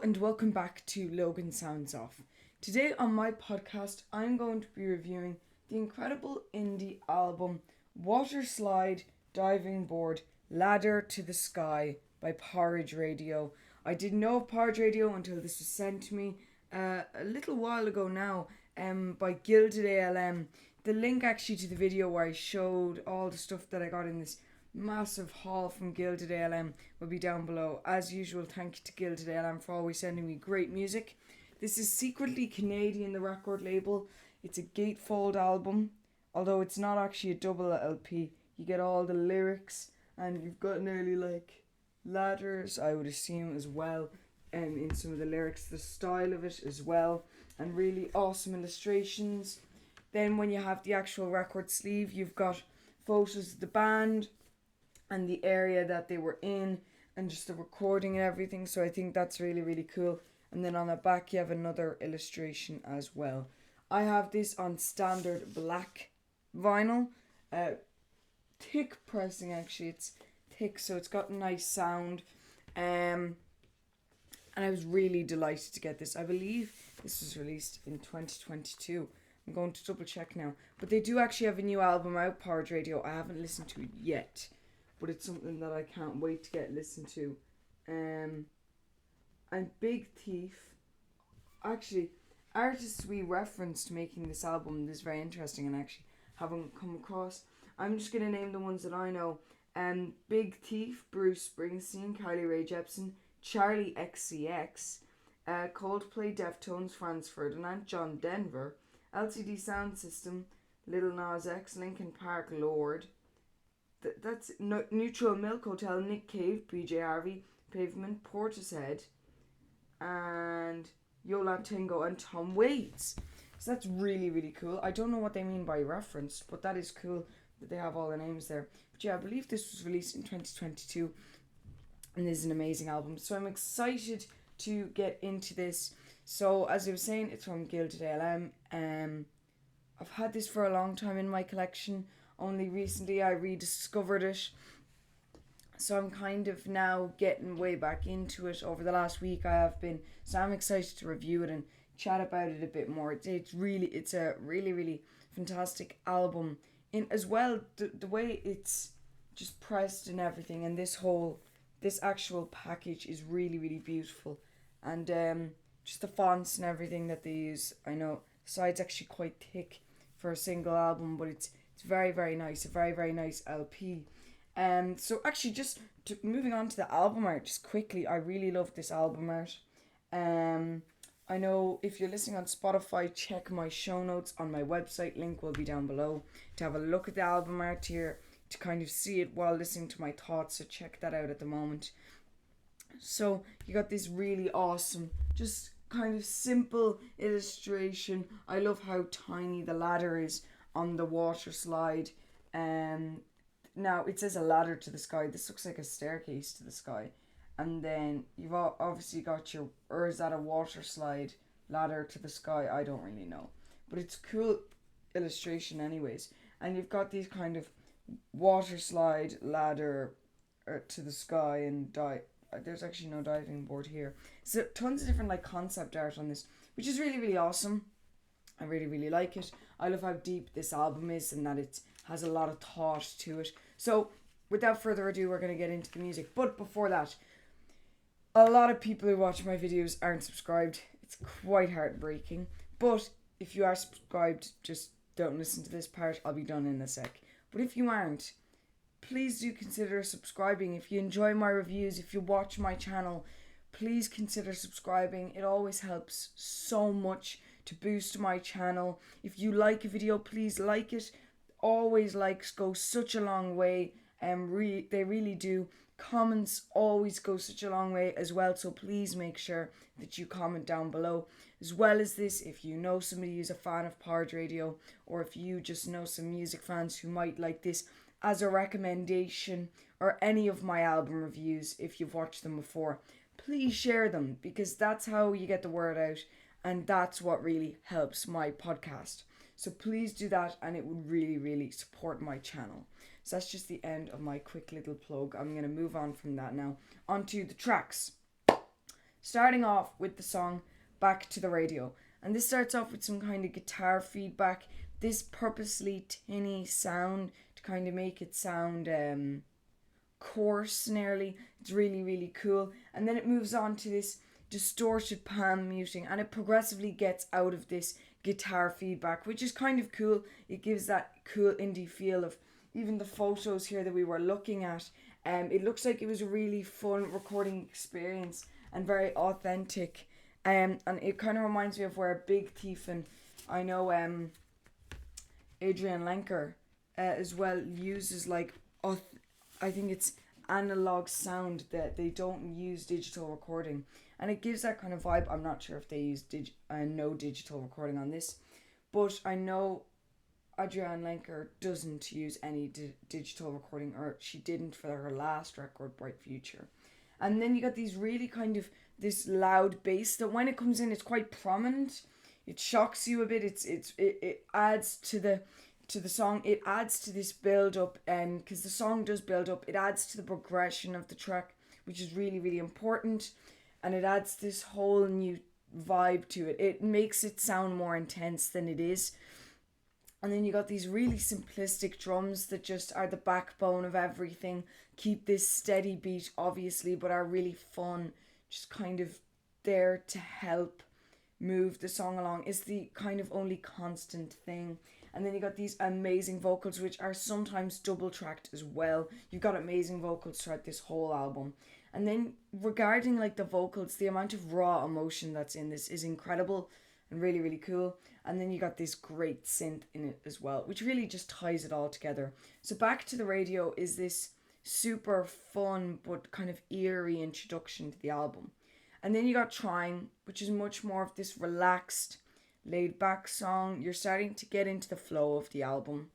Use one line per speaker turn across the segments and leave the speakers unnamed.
and welcome back to Logan Sounds Off. Today on my podcast, I'm going to be reviewing the incredible indie album Waterslide, Diving Board, Ladder to the Sky by Porridge Radio. I didn't know of Porridge Radio until this was sent to me a little while ago now by Gilded ALM. The link actually to the video where I showed all the stuff that I got in this massive haul from Gilded ALM will be down below. As usual, thank you to Gilded ALM for always sending me great music. This is Secretly Canadian, the record label. It's a gatefold album, although it's not actually a double LP. You get all the lyrics and you've got nearly like ladders, I would assume, as well, in some of the lyrics, the style of it as well, and really awesome illustrations. Then when you have the actual record sleeve, you've got photos of the band and the area that they were in and just the recording and everything, so I think that's really, really cool. And then on the back you have another illustration as well. I have this on standard black vinyl, thick pressing actually, it's thick so it's got a nice sound, and I was really delighted to get this. I believe this was released in 2022. I'm going to double check now, but they do actually have a new album out, Porridge Radio. I haven't listened to it yet, but it's something that I can't wait to get listened to. And Big Thief, actually, artists we referenced making this album, this is very interesting and actually haven't come across. I'm just going to name the ones that I know. Big Thief, Bruce Springsteen, Kylie Rae Jepsen, Charlie XCX, Coldplay, Deftones, Franz Ferdinand, John Denver, LCD Sound System, Lil Nas X, Linkin Park, Lord. That's Neutral Milk Hotel, Nick Cave, PJ Harvey, Pavement, Portishead, and Yola Tango and Tom Waits. So that's really, really cool. I don't know what they mean by reference, but that is cool that they have all the names there. But yeah, I believe this was released in 2022, and this is an amazing album. So I'm excited to get into this. So as I was saying, it's from Gilded ALM. I've had this for a long time in my collection. Only recently I rediscovered it. So I'm kind of now getting way back into it. Over the last week I have been. So I'm excited to review it and chat about it a bit more. It's a really, really fantastic album. In as well, the way it's just pressed and everything, and this actual package is really, really beautiful. And just the fonts and everything that they use. I know the side's actually quite thick for a single album, but it's very, very nice. A very, very nice LP. So actually, just moving on to the album art, just quickly, I really love this album art. I know if you're listening on Spotify, check my show notes on my website. Link will be down below to have a look at the album art here, to kind of see it while listening to my thoughts. So check that out at the moment. So you got this really awesome, just kind of simple illustration. I love how tiny the ladder is on the water slide. Now it says a ladder to the sky. This looks like a staircase to the sky. And then you've obviously got or is that a water slide ladder to the sky? I don't really know. But it's cool illustration anyways. And you've got these kind of water slide ladder to the sky and there's actually no diving board here. So tons of different like concept art on this, which is really, really awesome. I really, really like it. I love how deep this album is and that it has a lot of thought to it. So without further ado, we're going to get into the music. But before that, a lot of people who watch my videos aren't subscribed. It's quite heartbreaking. But if you are subscribed, just don't listen to this part. I'll be done in a sec. But if you aren't, please do consider subscribing. If you enjoy my reviews, if you watch my channel, please consider subscribing. It always helps so much to boost my channel. If you like a video, please like it. Always likes go such a long way. They really do. Comments always go such a long way as well, so please make sure that you comment down below. As well as this, if you know somebody who's a fan of Porridge Radio, or if you just know some music fans who might like this as a recommendation, or any of my album reviews if you've watched them before, please share them, because that's how you get the word out, and that's what really helps my podcast. So please do that, and it would really, really support my channel. So that's just the end of my quick little plug. I'm going to move on from that now onto the tracks. starting off with the song Back to the Radio. And this starts off with some kind of guitar feedback, this purposely tinny sound to kind of make it sound coarse nearly. It's really, really cool. And then it moves on to this distorted palm muting, and it progressively gets out of this guitar feedback, which is kind of cool. It gives that cool indie feel of even the photos here that we were looking at. It looks like it was a really fun recording experience and very authentic. And it kind of reminds me of where Big Thief and I know Adrian Lenker as well uses like I think it's analog sound, that they don't use digital recording, and it gives that kind of vibe. I'm not sure if they use no digital recording on this, but I know Adrian Lenker doesn't use any digital recording, or she didn't for her last record, Bright Future. And then you got these really kind of this loud bass that when it comes in, it's quite prominent. It shocks you a bit. It adds to the song. It adds to this build up, and because the song does build up, it adds to the progression of the track, which is really, really important. And it adds this whole new vibe to it. It makes it sound more intense than it is. And then you got these really simplistic drums that just are the backbone of everything. Keep this steady beat, obviously, but are really fun. Just kind of there to help move the song along. Is the kind of only constant thing. And then you got these amazing vocals, which are sometimes double tracked as well. You've got amazing vocals throughout this whole album. And then regarding like the vocals, the amount of raw emotion that's in this is incredible and really, really cool. And then you got this great synth in it as well, which really just ties it all together. So Back to the Radio is this super fun but kind of eerie introduction to the album. And then you got Trying, which is much more of this relaxed, laid back song. You're starting to get into the flow of the album.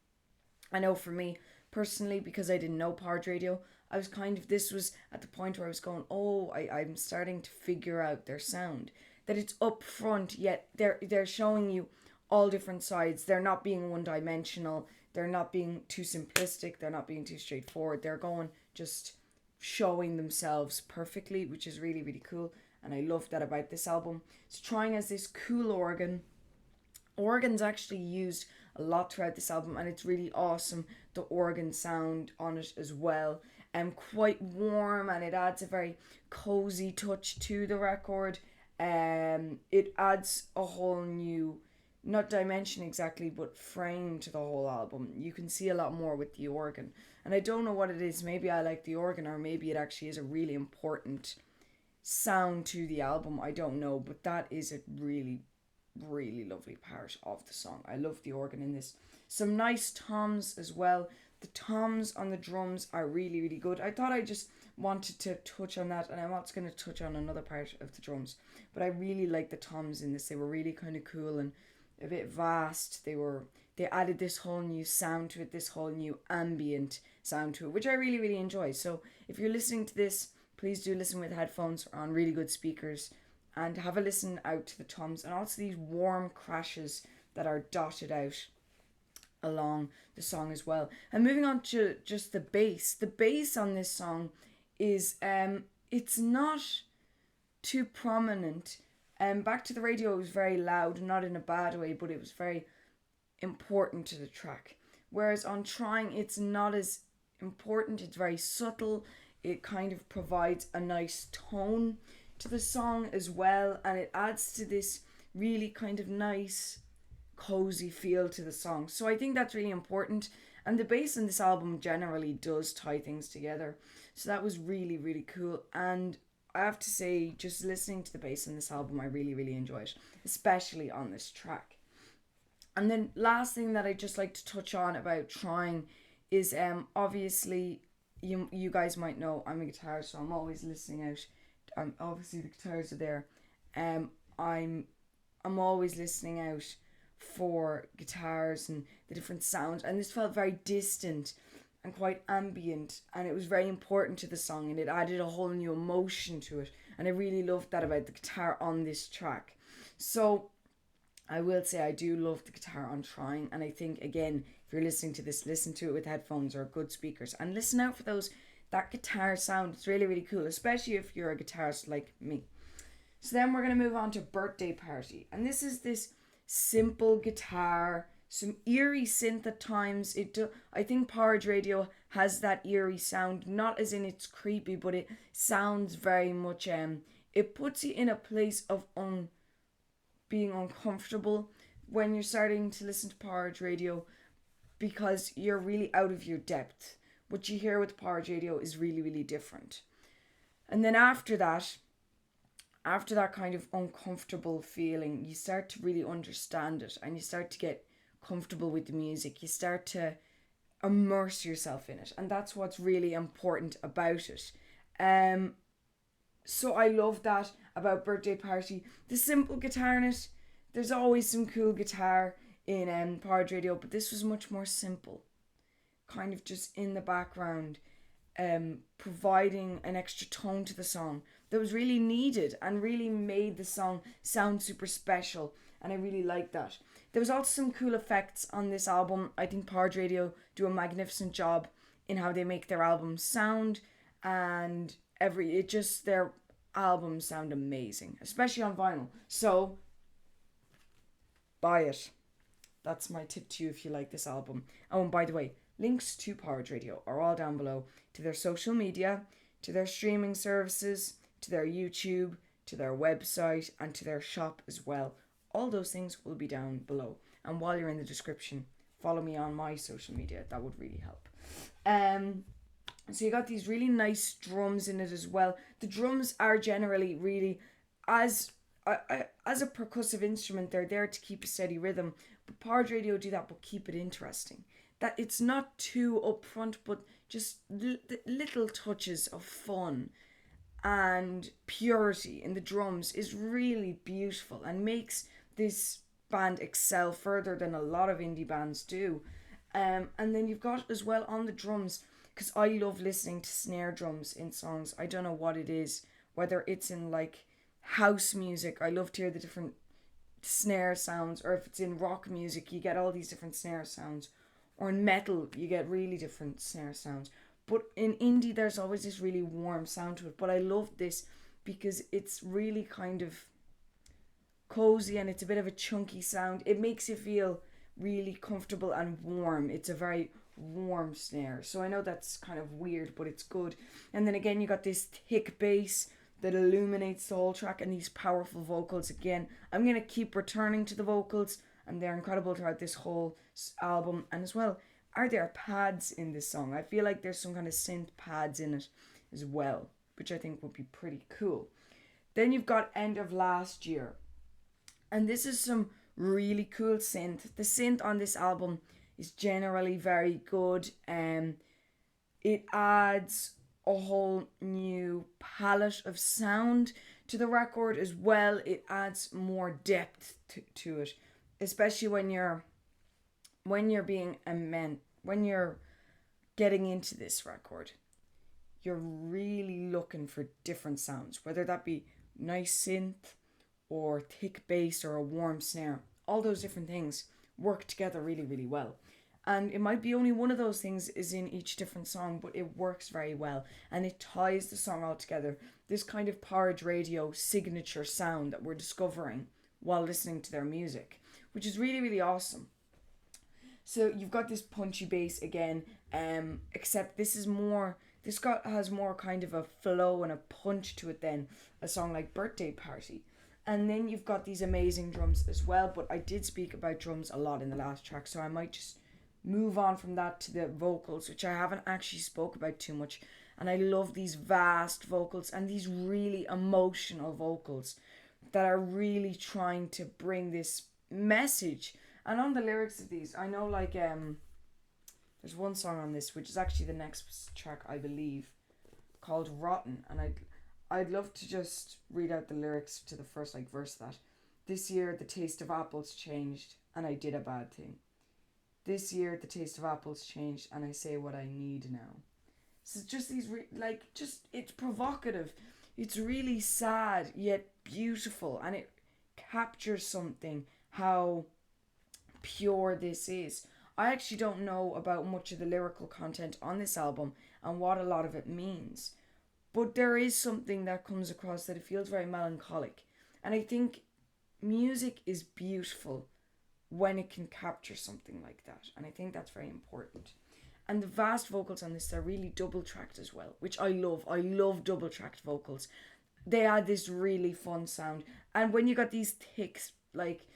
I know for me personally, because I didn't know Porridge Radio, I was this was at the point where I was going, I'm starting to figure out their sound. That it's up front, yet they're showing you all different sides. They're not being one-dimensional. They're not being too simplistic. They're not being too straightforward. They're going just showing themselves perfectly, which is really, really cool. And I love that about this album. It's Trying as this cool organ. Organ's actually used a lot throughout this album, and it's really awesome. The organ sound on it as well. Quite warm, and it adds a very cozy touch to the record. It adds a whole new, not dimension exactly, but frame to the whole album. You can see a lot more with the organ. And I don't know what it is. Maybe I like the organ, or maybe it actually is a really important sound to the album. I don't know, but that is a really, really lovely part of the song. I love the organ in this. Some nice toms as well. The toms on the drums are really, really good. I thought I just wanted to touch on that, and I'm also going to touch on another part of the drums. But I really like the toms in this. They were really kind of cool and a bit vast. They added this whole new sound to it, this whole new ambient sound to it, which I really, really enjoy. So if you're listening to this, please do listen with headphones or on really good speakers, and have a listen out to the toms and also these warm crashes that are dotted out along the song as well. And moving on to just the bass. The bass on this song is it's not too prominent. Back to the Radio was very loud, not in a bad way, but it was very important to the track. Whereas on Trying, it's not as important. It's very subtle. It kind of provides a nice tone to the song as well, and it adds to this really kind of nice, cozy feel to the song. So I think that's really important, and the bass in this album generally does tie things together. So that was really, really cool. And I have to say, just listening to the bass in this album, I really, really enjoy it, especially on this track. And then last thing that I'd just like to touch on about Trying is obviously you guys might know I'm a guitarist, so I'm always listening out. Obviously the guitars are there. I'm always listening out for guitars and the different sounds, and this felt very distant and quite ambient, and it was very important to the song, and it added a whole new emotion to it, and I really loved that about the guitar on this track. So I will say I do love the guitar on Trying, and I think, again, if you're listening to this, listen to it with headphones or good speakers, and listen out for that guitar sound. It's really, really cool, especially if you're a guitarist like me. So then we're going to move on to Birthday Party. And this is this simple guitar, some eerie synth at times. I think Porridge Radio has that eerie sound, not as in it's creepy, but it sounds very much, it puts you in a place of being uncomfortable when you're starting to listen to Porridge Radio, because you're really out of your depth. What you hear with Porridge Radio is really, really different. And then after that kind of uncomfortable feeling, you start to really understand it, and you start to get comfortable with the music. You start to immerse yourself in it, and that's what's really important about it. So I love that about Birthday Party. The simple guitar in it, there's always some cool guitar in Porridge Radio, but this was much more simple, kind of just in the background, providing an extra tone to the song that was really needed and really made the song sound super special, and I really liked that. There was also some cool effects on this album. I think Porridge Radio do a magnificent job in how they make their albums sound, and their albums sound amazing, especially on vinyl. So buy it. That's my tip to you if you like this album. Oh, and by the way, links to Porridge Radio are all down below, to their social media, to their streaming services, to their YouTube, to their website, and to their shop as well. All those things will be down below. And while you're in the description, follow me on my social media. That would really help. So you got these really nice drums in it as well. The drums are generally really, as a percussive instrument, they're there to keep a steady rhythm. But Porridge Radio do that, but keep it interesting. That it's not too upfront, but just little touches of fun and purity in the drums is really beautiful and makes this band excel further than a lot of indie bands do. And then you've got as well on the drums, because I love listening to snare drums in songs. I don't know what it is, whether it's in like house music, I love to hear the different snare sounds, or if it's in rock music, you get all these different snare sounds, or in metal, you get really different snare sounds. But in indie, there's always this really warm sound to it. But I love this because it's really kind of cozy, and it's a bit of a chunky sound. It makes you feel really comfortable and warm. It's a very warm snare. So I know that's kind of weird, but it's good. And then again, you got this thick bass that illuminates the whole track, and these powerful vocals again. I'm going to keep returning to the vocals, and they're incredible throughout this whole album. And as well, are there pads in this song? I feel like there's some kind of synth pads in it as well, which I think would be pretty cool. Then you've got End of Last Year, and this is some really cool synth. The synth on this album is generally very good. It adds a whole new palette of sound to the record as well. It adds more depth to it, especially when you're getting into this record. You're really looking for different sounds, whether that be nice synth or thick bass or a warm snare. All those different things work together really, really well. And it might be only one of those things is in each different song, but it works very well. And it ties the song all together. This kind of Porridge Radio signature sound that we're discovering while listening to their music, which is really, really awesome. So you've got this punchy bass again, except this has more kind of a flow and a punch to it than a song like Birthday Party. And then you've got these amazing drums as well, but I did speak about drums a lot in the last track, so I might just move on from that to the vocals, which I haven't actually spoke about too much. And I love these vast vocals and these really emotional vocals that are really trying to bring this message. And on the lyrics of these, I know like there's one song on this, which is actually the next track, I believe, called Rotten, and I'd love to just read out the lyrics to the first like verse of that. This year the taste of apples changed and I did a bad thing. This year the taste of apples changed and I say what I need now. So just these it's provocative. It's really sad yet beautiful, and it captures something how pure this is. I actually don't know about much of the lyrical content on this album and what a lot of it means. But there is something that comes across that it feels very melancholic. And I think music is beautiful when it can capture something like that. And I think that's very important. And the vast vocals on this are really double tracked as well, which I love. I love double tracked vocals. They add this really fun sound. And when you got these ticks, like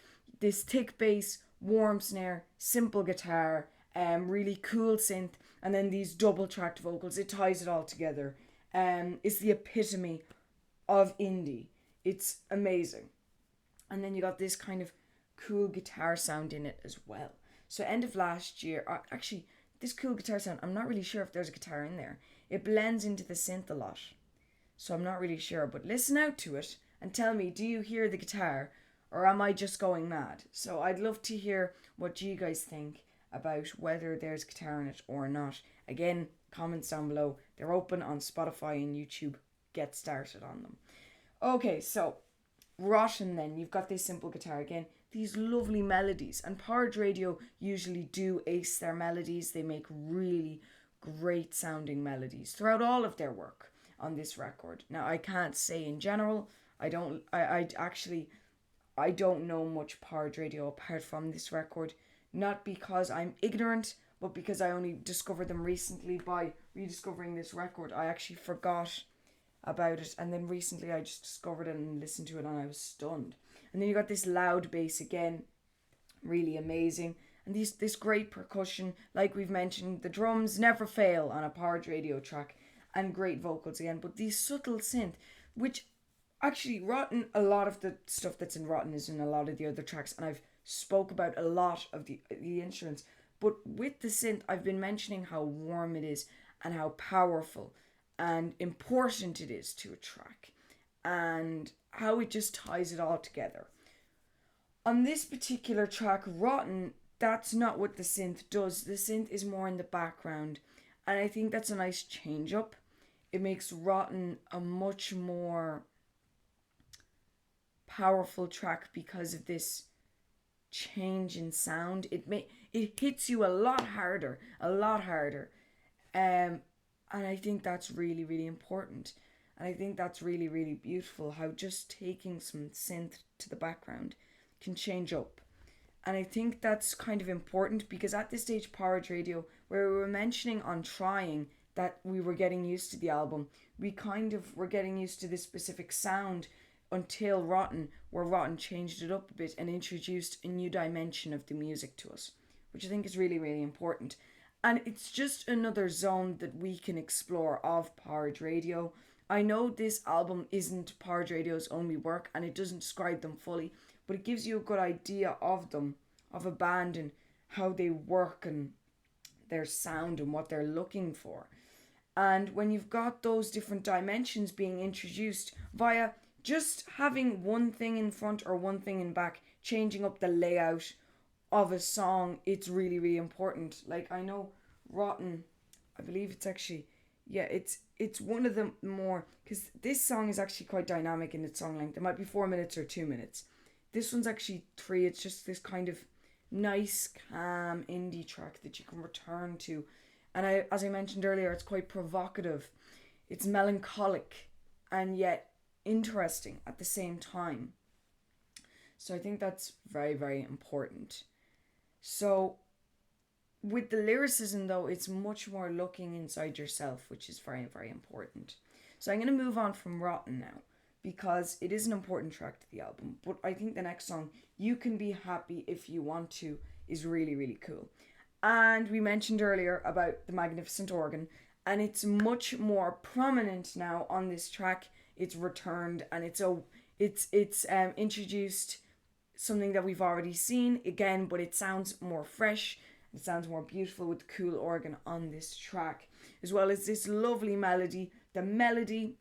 this thick bass, warm snare, simple guitar, really cool synth, and then these double tracked vocals, it ties it all together. It's the epitome of indie. It's amazing. And then you got this kind of cool guitar sound in it as well. So end of last year, actually, this cool guitar sound, I'm not really sure if there's a guitar in there. It blends into the synth a lot. So I'm not really sure, but listen out to it and tell me, do you hear the guitar or am I just going mad? So I'd love to hear what you guys think about whether there's guitar in it or not. Again, comments down below. They're open on Spotify and YouTube. Get started on them. Okay, so Rotten then, you've got this simple guitar again. These lovely melodies, and Porridge Radio usually do ace their melodies. They make really great sounding melodies throughout all of their work on this record. Now I can't say in general, I don't know much Porridge Radio apart from this record, not because I'm ignorant, but because I only discovered them recently by rediscovering this record. I actually forgot about it, and then recently I just discovered it and listened to it and I was stunned. And then you got this loud bass again, really amazing, and this great percussion, like we've mentioned. The drums never fail on a Porridge Radio track, and great vocals again. But these subtle synth, which actually Rotten, a lot of the stuff that's in Rotten is in a lot of the other tracks, and I've spoke about a lot of the instruments. But with the synth, I've been mentioning how warm it is and how powerful and important it is to a track, and how it just ties it all together. On this particular track, Rotten, that's not what the synth does. The synth is more in the background, and I think that's a nice change up. It makes Rotten a much more powerful track because of this change in sound. It hits you a lot harder. And I think that's really, really important. And I think that's really, really beautiful how just taking some synth to the background can change up. And I think that's kind of important because at this stage, Porridge Radio, where we were mentioning on Trying that we were getting used to the album, we kind of were getting used to this specific sound until Rotten, where Rotten changed it up a bit and introduced a new dimension of the music to us, which I think is really, really important. And it's just another zone that we can explore of Porridge Radio. I know this album isn't Porridge Radio's only work and it doesn't describe them fully, but it gives you a good idea of them, of a band and how they work and their sound and what they're looking for. And when you've got those different dimensions being introduced via just having one thing in front or one thing in back, changing up the layout of a song, it's really, really important. Like, I know Rotten, I believe it's actually, yeah, it's one of the more, because this song is actually quite dynamic in its song length. It might be 4 minutes or 2 minutes. This one's actually 3. It's just this kind of nice, calm indie track that you can return to. And as I mentioned earlier, it's quite provocative. It's melancholic and yet interesting at the same time. So I think that's very, very important. So with the lyricism though, it's much more looking inside yourself, which is very, very important. So I'm going to move on from Rotten now because it is an important track to the album. But I think the next song, You Can Be Happy If You Want To, is really, really cool. And we mentioned earlier about the magnificent organ, and it's much more prominent now on this track. It's returned and it's introduced something that we've already seen again, but it sounds more fresh. It sounds more beautiful with the cool organ on this track, as well as this lovely melody. The melody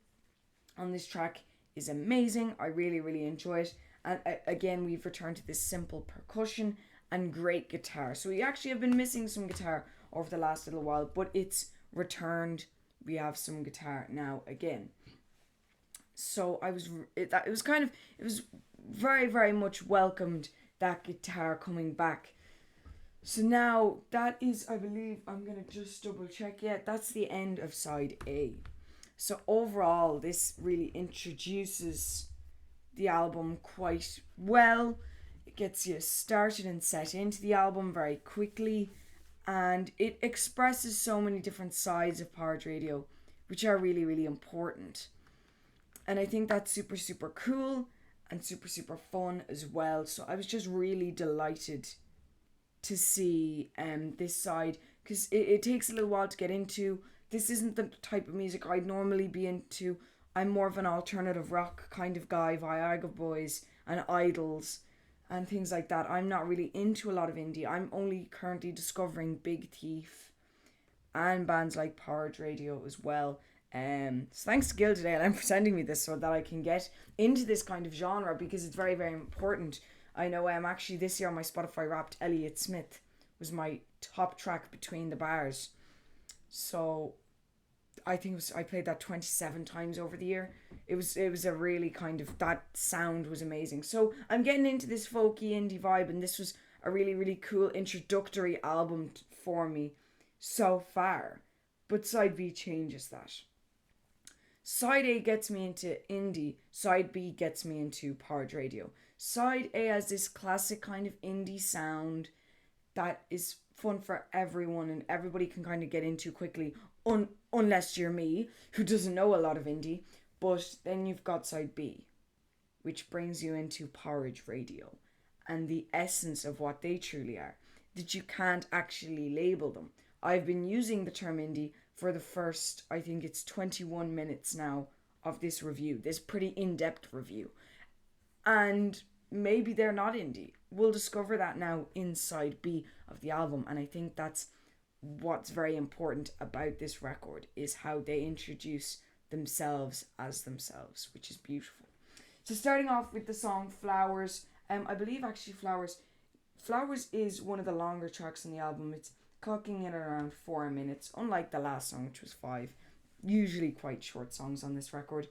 on this track is amazing. I really, really enjoy it. And again, we've returned to this simple percussion and great guitar. So we actually have been missing some guitar over the last little while, but it's returned. We have some guitar now again. So it was very, very much welcomed, that guitar coming back. So now that is, I believe, I'm going to just double check. Yeah, that's the end of side A. So overall, this really introduces the album quite well. It gets you started and set into the album very quickly, and it expresses so many different sides of Porridge Radio, which are really, really important. And I think that's super, super cool and super, super fun as well. So I was just really delighted to see this side, because it takes a little while to get into. This isn't the type of music I'd normally be into. I'm more of an alternative rock kind of guy, Viagra Boys and Idols and things like that. I'm not really into a lot of indie. I'm only currently discovering Big Thief and bands like Porridge Radio as well. So thanks to Gilded ALM for sending me this so that I can get into this kind of genre, because it's very, very important. I know actually this year on my Spotify Wrapped, Elliott Smith was my top track, Between the Bars. So I think I played that 27 times over the year. It was a really kind of, that sound was amazing. So I'm getting into this folky indie vibe, and this was a really, really cool introductory album for me so far. But side B changes that. Side A gets me into indie. Side B gets me into Porridge Radio. Side A has this classic kind of indie sound that is fun for everyone and everybody can kind of get into quickly, unless you're me, who doesn't know a lot of indie. But then you've got side B, which brings you into Porridge Radio and the essence of what they truly are, that you can't actually label them. I've been using the term indie for the first, I think it's 21 minutes now of this review, this pretty in-depth review. And maybe they're not indie. We'll discover that now in side B of the album. And I think that's what's very important about this record, is how they introduce themselves as themselves, which is beautiful. So starting off with the song Flowers, I believe actually Flowers is one of the longer tracks on the album. It's clocking in around 4 minutes, unlike the last song, which was 5. Usually quite short songs on this record.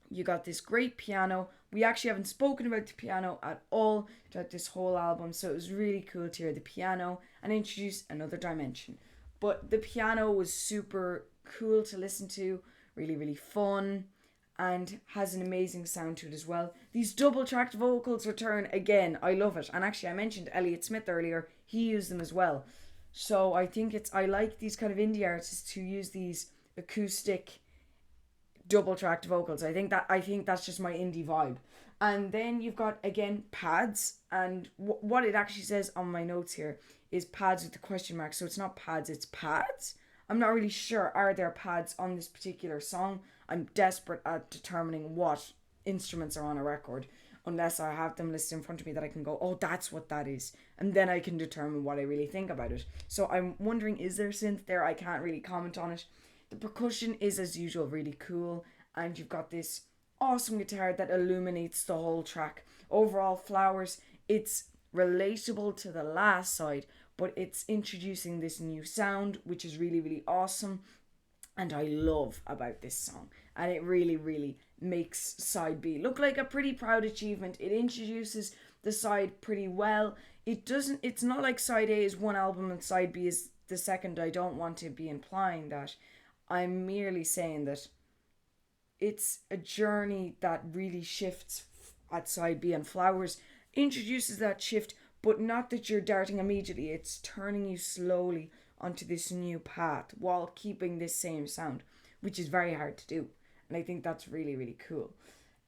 You got this great piano. We actually haven't spoken about the piano at all throughout this whole album, so it was really cool to hear the piano and introduce another dimension. But the piano was super cool to listen to, really, really fun, and has an amazing sound to it as well. These double-tracked vocals return again. I love it. And actually, I mentioned Elliott Smith earlier. He used them as well. So I like these kind of indie artists who use these acoustic double-tracked vocals. I think that's just my indie vibe. And then you've got, again, pads. And what it actually says on my notes here is pads with the question mark. So it's not pads, it's pads. I'm not really sure. Are there pads on this particular song? I'm desperate at determining what instruments are on a record, unless I have them listed in front of me that I can go, oh, that's what that is. And then I can determine what I really think about it. So I'm wondering, is there synth there? I can't really comment on it. The percussion is, as usual, really cool. And you've got this awesome guitar that illuminates the whole track. Overall, Flowers, it's relatable to the last side, but it's introducing this new sound, which is really, really awesome. And I love about this song. And it really, really makes side B look like a pretty proud achievement. It introduces the side pretty well. It's not like side A is one album and side B is the second. I don't want to be implying that. I'm merely saying that it's a journey that really shifts at side B, and Flowers introduces that shift, but not that you're darting immediately. It's turning you slowly onto this new path while keeping this same sound, which is very hard to do. And I think that's really, really cool.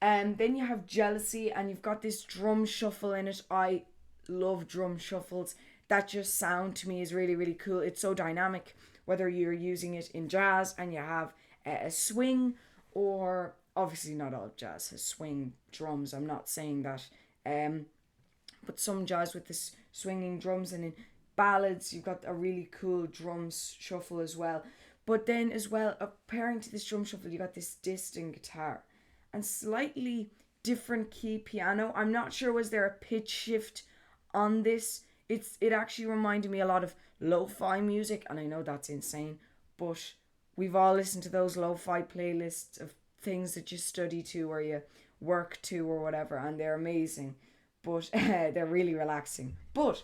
And then you have Jealousy, and you've got this drum shuffle in it. I love drum shuffles. That just sound to me is really, really cool. It's so dynamic, whether you're using it in jazz and you have a swing, or obviously not all jazz has swing drums. I'm not saying that. But some jazz with this swinging drums, and in ballads you've got a really cool drums shuffle as well. But then as well, pairing to this drum shuffle, you got this distant guitar and slightly different key piano. I'm not sure, was there a pitch shift on this? It actually reminded me a lot of lo-fi music, and I know that's insane, but we've all listened to those lo-fi playlists of things that you study to or you work to or whatever, and they're amazing, but they're really relaxing. But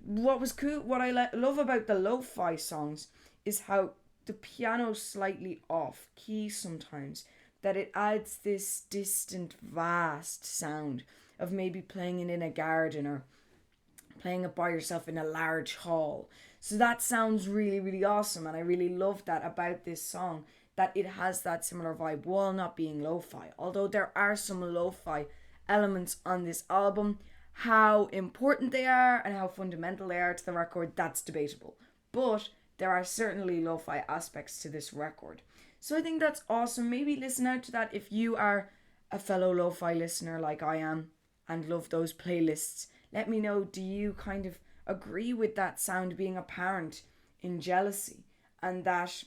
what was cool, what I love about the lo-fi songs is how the piano's slightly off key sometimes, that it adds this distant, vast sound of maybe playing it in a garden or playing it by yourself in a large hall. So that sounds really, really awesome, and I really love that about this song, that it has that similar vibe while not being lo-fi. Although there are some lo-fi elements on this album, how important they are and how fundamental they are to the record, that's debatable. But there are certainly lo-fi aspects to this record. So I think that's awesome. Maybe listen out to that if you are a fellow lo-fi listener like I am and love those playlists. Let me know, do you kind of agree with that sound being apparent in Jealousy and that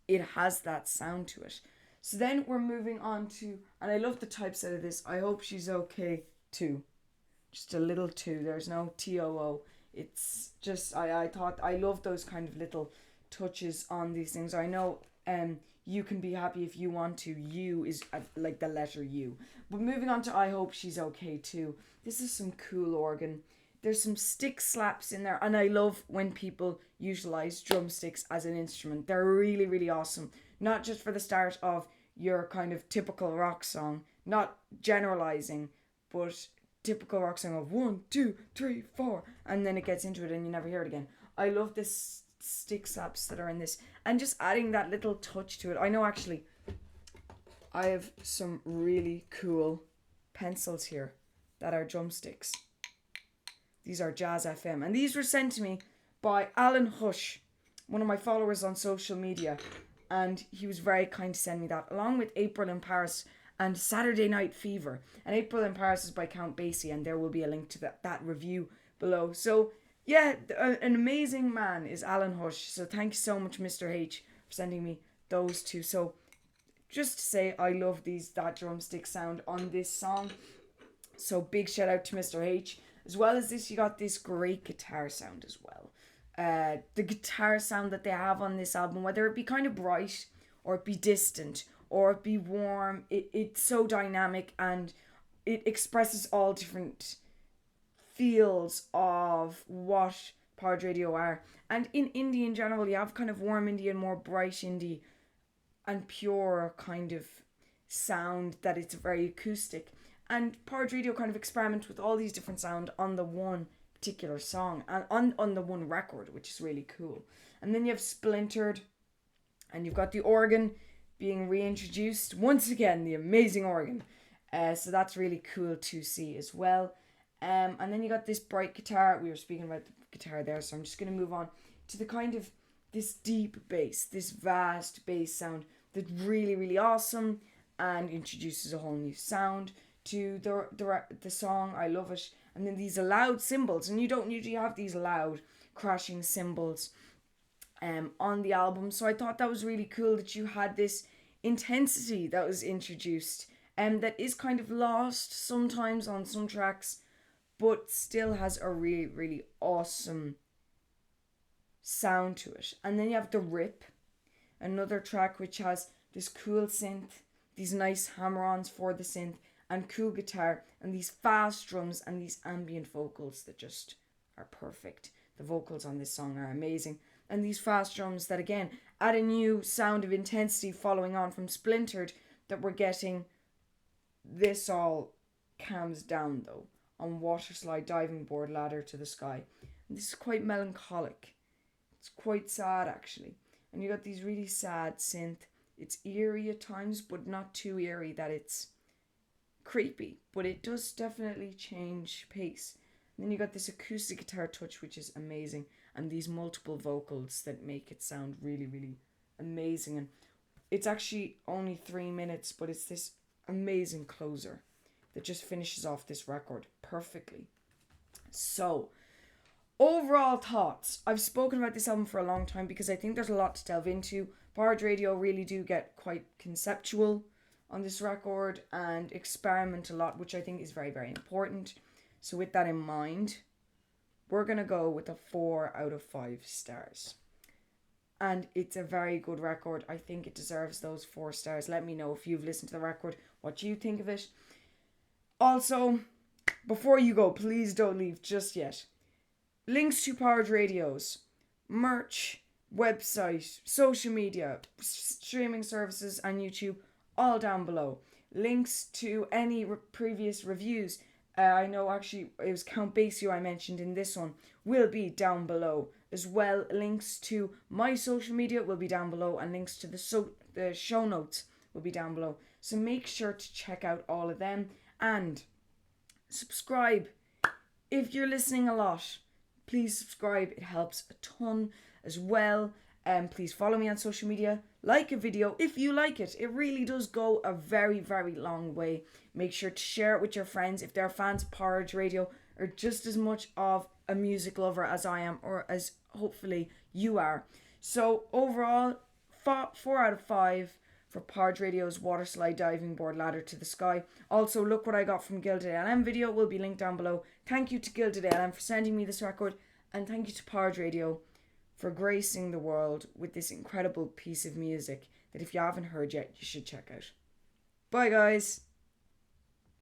it has that sound to it? So then we're moving on to, and I love the typeset of this, I Hope She's Okay Too. Just a little two, there's no TOO. It's just, I thought, I love those kind of little touches on these things. I know you can be happy if you want to. You is like the letter U. But moving on to I Hope She's Okay Too. This is some cool organ. There's some stick slaps in there. And I love when people utilize drumsticks as an instrument. They're really, really awesome. Not just for the start of your kind of typical rock song. Not generalizing, but typical rock song of 1, 2, 3, 4. And then it gets into it and you never hear it again. I love this stick slaps that are in this, and just adding that little touch to it. I know actually I have some really cool pencils here that are drumsticks. These are Jazz FM, and these were sent to me by Alan Hush, one of my followers on social media, and he was very kind to send me that, along with April in Paris and Saturday Night Fever. And April in Paris is by Count Basie, and there will be a link to that review below. So yeah, an amazing man is Alan Hush. So thank you so much, Mr. H, for sending me those two. So just to say, I love that drumstick sound on this song. So big shout out to Mr. H. As well as this, you got this great guitar sound as well. The guitar sound that they have on this album, whether it be kind of bright or it be distant or it be warm, it's so dynamic and it expresses all different feels of what Porridge Radio are. And in indie in general, you have kind of warm indie and more bright indie and pure kind of sound that it's very acoustic. And Porridge Radio kind of experiment with all these different sound on the one particular song and on the one record, which is really cool. And then you have Splintered, and you've got the organ being reintroduced once again, the amazing organ. So that's really cool to see as well. And then you got this bright guitar. We were speaking about the guitar there, so I'm just going to move on to the kind of this deep bass, this vast bass sound that's really, really awesome and introduces a whole new sound to the song. I love it. And then these loud cymbals, and you don't usually have these loud crashing cymbals on the album. So I thought that was really cool that you had this intensity that was introduced and that is kind of lost sometimes on some tracks, but still has a really, really awesome sound to it. And then you have The Rip, another track which has this cool synth, these nice hammer-ons for the synth, and cool guitar, and these fast drums and these ambient vocals that just are perfect. The vocals on this song are amazing. And these fast drums that again add a new sound of intensity following on from Splintered that we're getting. This all calms down though on Waterslide, Diving Board, Ladder to the Sky. And this is quite melancholic. It's quite sad actually. And you got these really sad synth. It's eerie at times, but not too eerie that it's creepy. But it does definitely change pace. And then you got this acoustic guitar touch, which is amazing. And these multiple vocals that make it sound really, really amazing. And it's actually only 3 minutes, but it's this amazing closer that just finishes off this record perfectly. So, overall thoughts. I've spoken about this album for a long time because I think there's a lot to delve into. Porridge Radio really do get quite conceptual on this record and experiment a lot, which I think is very, very important. So with that in mind, we're going to go with a 4 out of 5 stars. And it's a very good record. I think it deserves those 4 stars. Let me know if you've listened to the record, what you think of it. Also, before you go, please don't leave just yet. Links to Porridge Radio's merch, website, social media, streaming services and YouTube, all down below. Links to any previous reviews, I know actually it was Count Basie I mentioned in this one, will be down below. As well, links to my social media will be down below, and links to the show notes will be down below. So make sure to check out all of them and subscribe. If you're listening a lot, please subscribe. It helps a ton as well. Please follow me on social media. Like a video if you like it. It really does go a very, very long way. Make sure to share it with your friends if they're fans of Porridge Radio or just as much of a music lover as I am, or as hopefully you are. So overall, 4 out of 5 for Porridge Radio's Waterslide diving board ladder to the sky. Also, look what I got from Gilded ALM video will be linked down below. Thank you to Gilded ALM for sending me this record, and thank you to Porridge Radio for gracing the world with this incredible piece of music that if you haven't heard yet, you should check out. Bye guys!